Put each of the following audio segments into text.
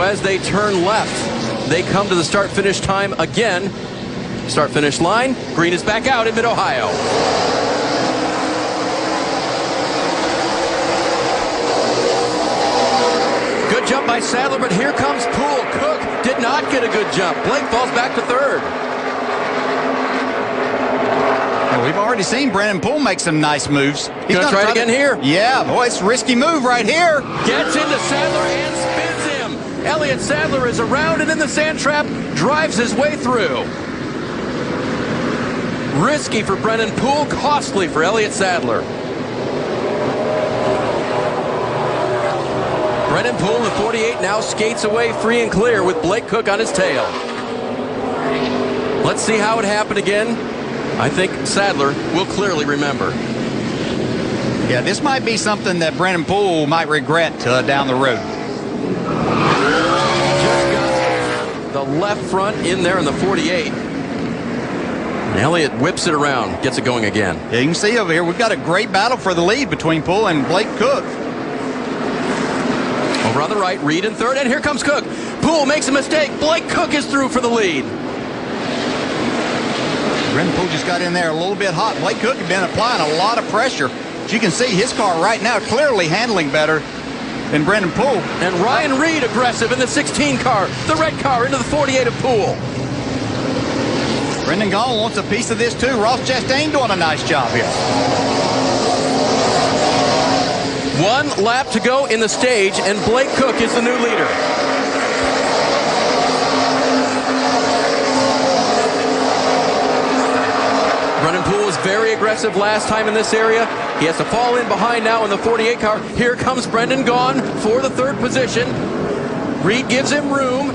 as they turn left. They come to the start-finish time again. Start-finish line. Green is back out in Mid-Ohio. Good jump by Sadler, but here comes Poole. Cook did not get a good jump. Blake falls back to third. Well, we've already seen Brennan Poole make some nice moves. He's going to try it again here. Yeah, boy, it's a risky move right here. Gets into Sadler and spins him. Elliott Sadler is around and in the sand trap, drives his way through. Risky for Brennan Poole, costly for Elliott Sadler. Brennan Poole, the 48, now skates away free and clear with Blake Cook on his tail. Let's see how it happened again. I think Sadler will clearly remember. Yeah, this might be something that Brennan Poole might regret down the road. Just got the left front in there in the 48. And Elliott whips it around, gets it going again. Yeah, you can see over here, we've got a great battle for the lead between Poole and Blake Cook. Over on the right, Reed in third, and here comes Cook. Poole makes a mistake. Blake Cook is through for the lead. Brennan Poole just got in there a little bit hot. Blake Cook had been applying a lot of pressure. As you can see, his car right now clearly handling better than Brennan Poole. And Ryan Reed aggressive in the 16 car, the red car into the 48 of Poole. Brendan Gaughan wants a piece of this too. Ross Chastain doing a nice job here. 1 lap to go in the stage, and Blake Cook is the new leader. Brennan Poole was very aggressive last time in this area. He has to fall in behind now in the 48 car. Here comes Brendan Gaughan for the third position. Reed gives him room.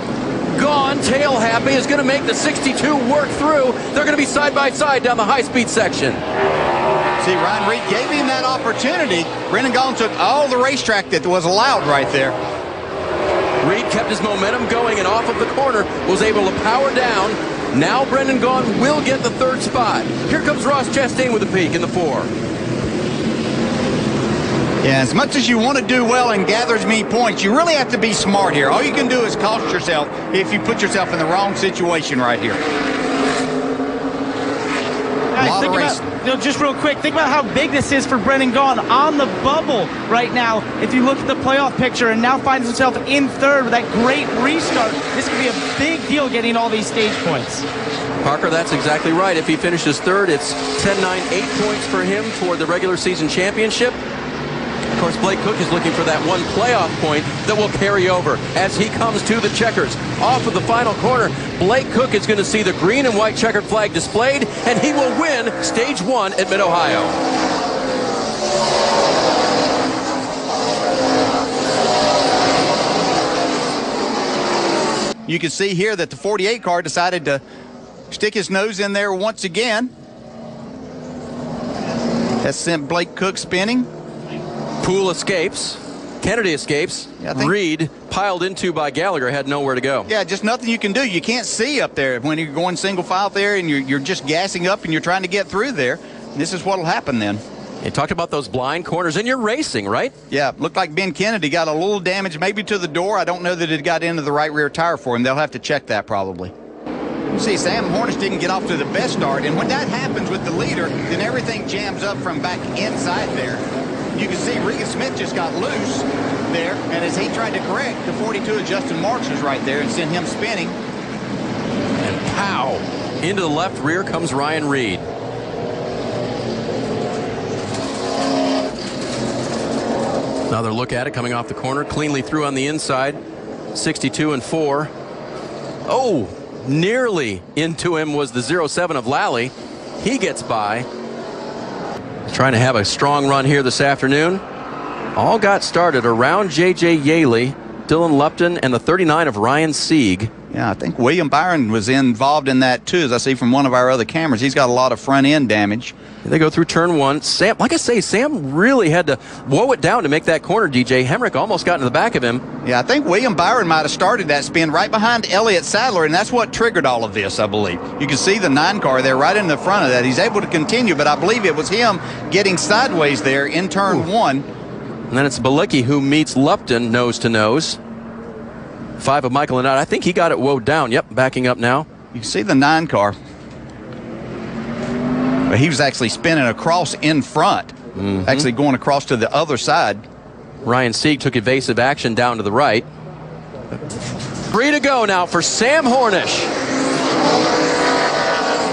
Gaughan, tail happy, is going to make the 62 work through. They're going to be side by side down the high-speed section. See, Ryan Reed gave him that opportunity. Brendan Gaughan took all the racetrack that was allowed right there. Reed kept his momentum going and off of the corner, was able to power down. Now Brendan Gaughan will get the third spot. Here comes Ross Chastain with a peak in the 4. Yeah, as much as you want to do well and gather as many points, you really have to be smart here. All you can do is cost yourself if you put yourself in the wrong situation right here. Guys, think about, just real quick, think about how big this is for Brendan Gaughan on the bubble right now. If you look at the playoff picture, and now finds himself in third with that great restart, this could be a big deal getting all these stage points. Parker, that's exactly right. If he finishes third, it's 10-9, 8 points for him toward the regular season championship. Of course, Blake Cook is looking for that one playoff point that will carry over as he comes to the checkers. Off of the final corner, Blake Cook is going to see the green and white checkered flag displayed, and he will win stage 1 at Mid-Ohio. You can see here that the 48 car decided to stick his nose in there once again. That sent Blake Cook spinning. Poole escapes. Kennedy escapes. Yeah, Reed, piled into by Gallagher, had nowhere to go. Yeah, just nothing you can do. You can't see up there when you're going single file there and you're just gassing up and you're trying to get through there. This is what will happen then. You talked about those blind corners, and you're racing, right? Yeah, looked like Ben Kennedy got a little damage maybe to the door. I don't know that it got into the right rear tire for him. They'll have to check that probably. You see, Sam Hornish didn't get off to the best start, and when that happens with the leader, then everything jams up from back inside there. You can see Regan Smith just got loose there, and as he tried to correct, the 42 of Justin Marks was right there and sent him spinning. And pow! Into the left rear comes Ryan Reed. Another look at it coming off the corner, cleanly through on the inside. 62 and 4. Oh, nearly into him was the 07 of Lally. He gets by. Trying to have a strong run here this afternoon. All got started around J.J. Yaley, Dylan Lupton, and the 39 of Ryan Sieg. Yeah, I think William Byron was involved in that too, as I see from one of our other cameras. He's got a lot of front end damage. They go through turn 1. Sam, like I say, Sam really had to woe it down to make that corner, DJ. Hemrick almost got into the back of him. Yeah, I think William Byron might have started that spin right behind Elliott Sadler, and that's what triggered all of this, I believe. You can see the 9 car there right in the front of that. He's able to continue, but I believe it was him getting sideways there in turn 1. And then it's Balicki who meets Lupton nose to nose. 5 of Michael and I think he got it woed down. Yep, backing up now. You can see the 9 car. But he was actually spinning across in front, actually going across to the other side. Ryan Sieg took evasive action down to the right. 3 to go now for Sam Hornish.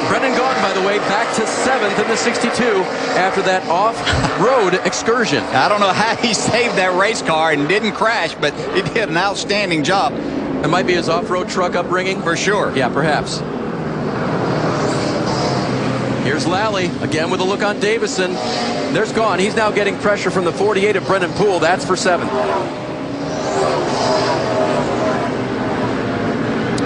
Brendan Gaughan, by the way, back to 7th in the 62 after that off-road excursion. I don't know how he saved that race car and didn't crash, but he did an outstanding job. It might be his off-road truck upbringing. For sure. Yeah, perhaps. Here's Lally, again with a look on Davison. There's Gaughan. He's now getting pressure from the 48 of Brendan Poole. That's for 7th.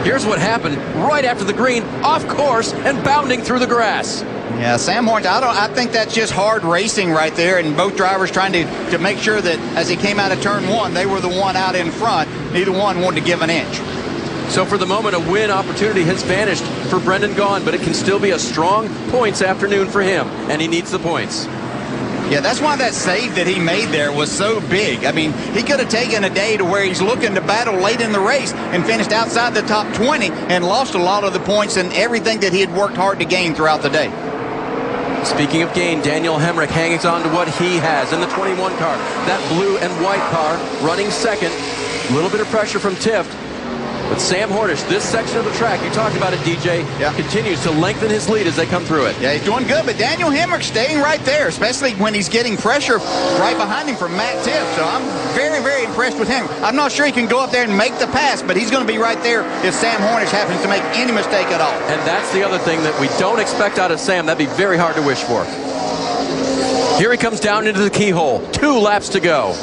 Here's what happened right after the green, off course and bounding through the grass. Yeah, Sam Hornish, I think that's just hard racing right there, and both drivers trying to make sure that as he came out of turn 1, they were the one out in front. Neither one wanted to give an inch. So for the moment, a win opportunity has vanished for Brendan Gaughan, but it can still be a strong points afternoon for him, and he needs the points. Yeah, that's why that save that he made there was so big. I mean, he could have taken a day to where he's looking to battle late in the race and finished outside the top 20 and lost a lot of the points and everything that he had worked hard to gain throughout the day. Speaking of gain, Daniel Hemrick hangs on to what he has in the 21 car. That blue and white car running second. A little bit of pressure from Tift. But Sam Hornish, this section of the track, you talked about it, DJ, continues to lengthen his lead as they come through it. Yeah, he's doing good, but Daniel Hemrick staying right there, especially when he's getting pressure right behind him from Matt Tift. So I'm very, very impressed with him. I'm not sure he can go up there and make the pass, but he's going to be right there if Sam Hornish happens to make any mistake at all. And that's the other thing that we don't expect out of Sam. That'd be very hard to wish for. Here he comes down into the keyhole. 2 laps to go.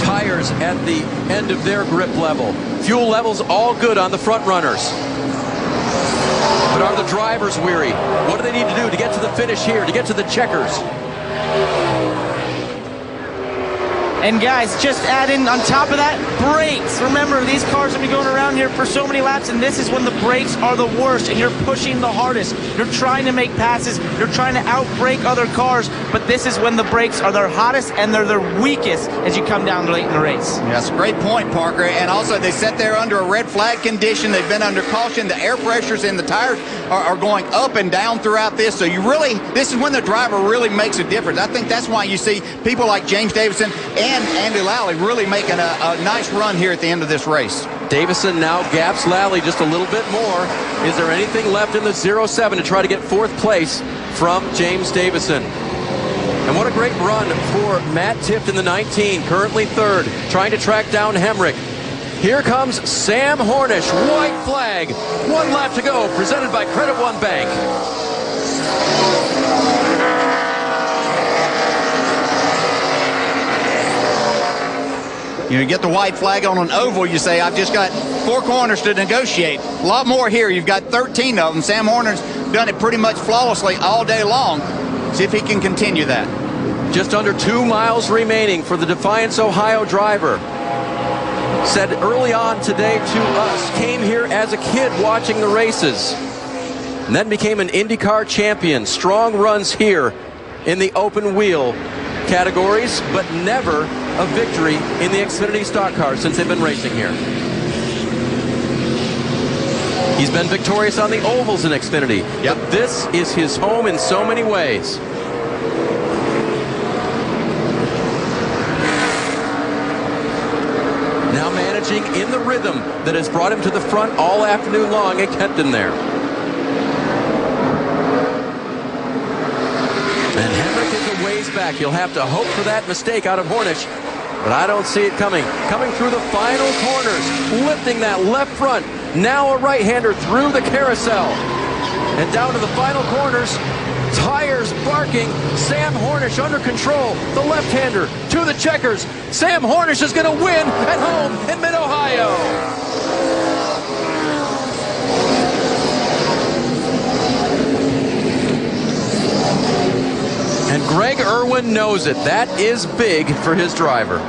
Tires at the end of their grip level. Fuel levels all good on the front runners. But are the drivers weary? What do they need to do to get to the finish here, to get to the checkers? And guys, just add in on top of that, brakes. Remember, these cars have been going around here for so many laps, and this is when the brakes are the worst, and you're pushing the hardest. You're trying to make passes. You're trying to outbrake other cars, but this is when the brakes are their hottest and they're their weakest as you come down late in the race. Yeah, that's a great point, Parker. And also, they sit there under a red flag condition. They've been under caution. The air pressures in the tires are going up and down throughout this. So this is when the driver really makes a difference. I think that's why you see people like James Davison and Andy Lally really making a nice run here at the end of this race. Davison now gaps Lally just a little bit more. Is there anything left in the 07 to try to get 4th place from James Davison? And what a great run for Matt Tift in the 19, currently 3rd, trying to track down Hemrick. Here comes Sam Hornish, white flag. 1 lap to go, presented by Credit One Bank. You get the white flag on an oval, you say, I've just got 4 corners to negotiate. A lot more here. You've got 13 of them. Sam Horner's done it pretty much flawlessly all day long. See if he can continue that. Just under 2 miles remaining for the Defiance, Ohio driver. Said early on today to us, came here as a kid watching the races, and then became an IndyCar champion. Strong runs here in the open wheel categories, but never a victory in the Xfinity stock cars since they've been racing here. He's been victorious on the ovals in Xfinity. Yep. But this is his home in so many ways. Now managing in the rhythm that has brought him to the front all afternoon long and kept him there. And Hemrick is a ways back. He'll have to hope for that mistake out of Hornish, but I don't see it coming. Coming through the final corners, lifting that left front. Now a right-hander through the carousel. And down to the final corners, tires barking. Sam Hornish under control. The left-hander to the checkers. Sam Hornish is going to win at home in Mid-Ohio. And Greg Irwin knows it. That is big for his driver.